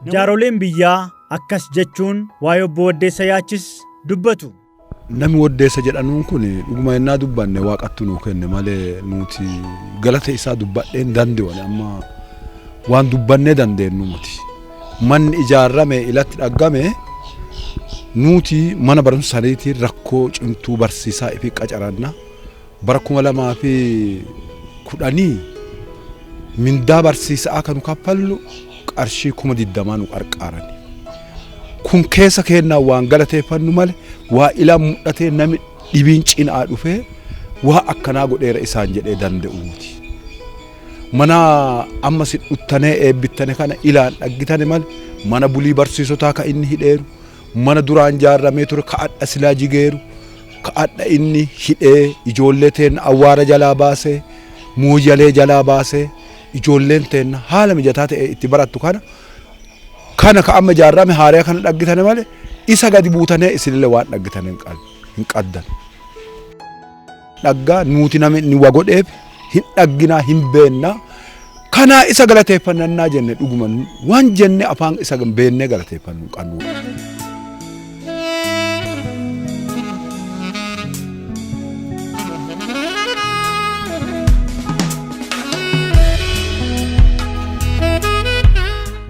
Jaaroleen biyyaa akkas jechuun waa'ee obbo Waddeessa yaachis dubbatu. Namni Waddeessa jedhanuun kun dhuguma innaa dubbanne Waaqatu nuu kenne malee nuti galata isaa dubbadhee hin dandeenyu amma waan dubbannee dandeenyu miti. Manni ijaarame ilatti dhaggame nuti mana barumsa saniitiin rakkoo cimtuu barsiisaa ifi qacaranna bara 2010 mindaa barsiisaa kan kaffallu qarshii 20 nu qarqaarani. Kun keessa kennaa waan galateeffannu malee waa ilaa mudhatee namni dhibiin cinaa dhufee waa akkanaa godheera isaan jedhee danda'u miti. Mana amma si dhuttanee eebbittane kana ilaan dhaggitane malee mana bulii barsiisotaa ka inni hidheeru mana duraan jaarramee ture ka adda silaa jigeeru ka adda inni hidhee ijoollee teenna awwaara jalaa baasee muujalee jalaa baasee ijoolleen teenna haala mijataa ta'e itti barattu kana ka amma jaarrame haariyaa kana dhaggitane malee isa gadi buutanii isinillee waan dhaggitane hin qaddan. Dhaggaa nuti namni waa godheef hin dhagginaa hin beennaa kana isa galateeffannaa jenne dhuguma waan jenne afaan isa beennee galateeffannu qabnu.